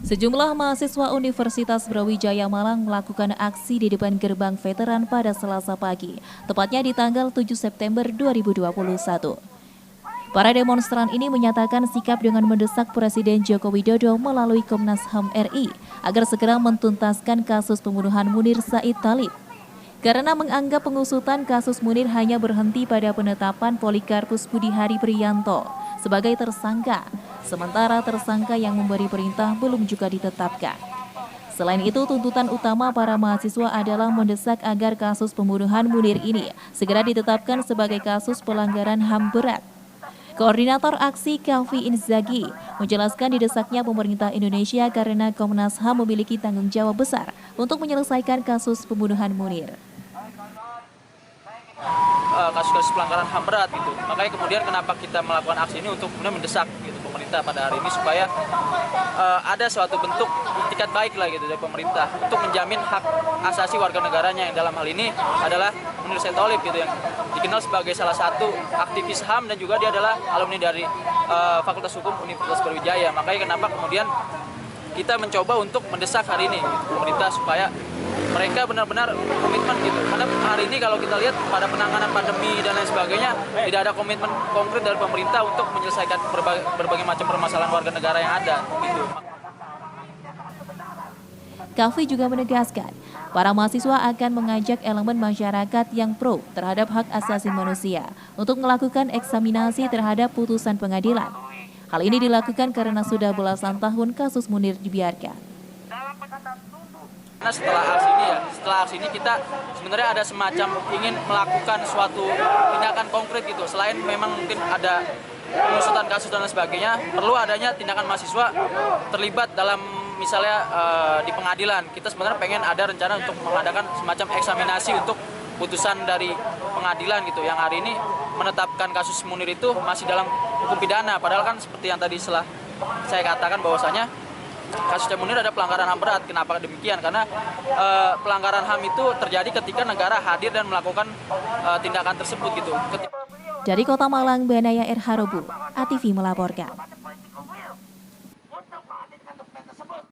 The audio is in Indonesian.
Sejumlah mahasiswa Universitas Brawijaya Malang melakukan aksi di depan gerbang veteran pada Selasa pagi, tepatnya di tanggal 7 September 2021. Para demonstran ini menyatakan sikap dengan mendesak Presiden Joko Widodo melalui Komnas HAM RI agar segera mentuntaskan kasus pembunuhan Munir Said Thalib. Karena menganggap pengusutan kasus Munir hanya berhenti pada penetapan Polikarpus Budihari Priyanto sebagai tersangka, sementara tersangka yang memberi perintah belum juga ditetapkan. Selain itu, tuntutan utama para mahasiswa adalah mendesak agar kasus pembunuhan Munir ini segera ditetapkan sebagai kasus pelanggaran HAM berat. Koordinator aksi Kavi Inzaghi menjelaskan didesaknya pemerintah Indonesia karena Komnas HAM memiliki tanggung jawab besar untuk menyelesaikan kasus pembunuhan Munir. Kasus-kasus pelanggaran HAM berat gitu. Makanya kemudian kenapa kita melakukan aksi ini untuk kemudian mendesak gitu pemerintah pada hari ini supaya ada suatu bentuk itikat baik lah gitu dari pemerintah untuk menjamin hak asasi warga negaranya yang dalam hal ini adalah Munir Said Thalib gitu yang dikenal sebagai salah satu aktivis HAM dan juga dia adalah alumni dari Fakultas Hukum Universitas Brawijaya. Makanya kenapa kemudian kita mencoba untuk mendesak hari ini gitu, pemerintah supaya mereka benar-benar komitmen gitu. Karena hari ini kalau kita lihat pada penanganan pandemi dan lain sebagainya tidak ada komitmen konkret dari pemerintah untuk menyelesaikan berbagai macam permasalahan warga negara yang ada gitu. Kavi juga menegaskan, para mahasiswa akan mengajak elemen masyarakat yang pro terhadap hak asasi manusia untuk melakukan eksaminasi terhadap putusan pengadilan. Hal ini dilakukan karena sudah belasan tahun kasus Munir dibiarkan. Karena setelah aksi ini kita sebenarnya ada semacam ingin melakukan suatu tindakan konkret gitu. Selain memang mungkin ada pengusutan kasus dan lain sebagainya, perlu adanya tindakan mahasiswa terlibat dalam misalnya di pengadilan. Kita sebenarnya pengen ada rencana untuk mengadakan semacam eksaminasi untuk putusan dari pengadilan gitu. Yang hari ini menetapkan kasus Munir itu masih dalam hukum pidana. Padahal kan seperti yang tadi setelah saya katakan bahwasanya kasus Munir ada pelanggaran HAM berat. Kenapa demikian? Karena pelanggaran HAM itu terjadi ketika negara hadir dan melakukan tindakan tersebut gitu. Dari Kota Malang, Banaya R. Harobu, ATV melaporkan.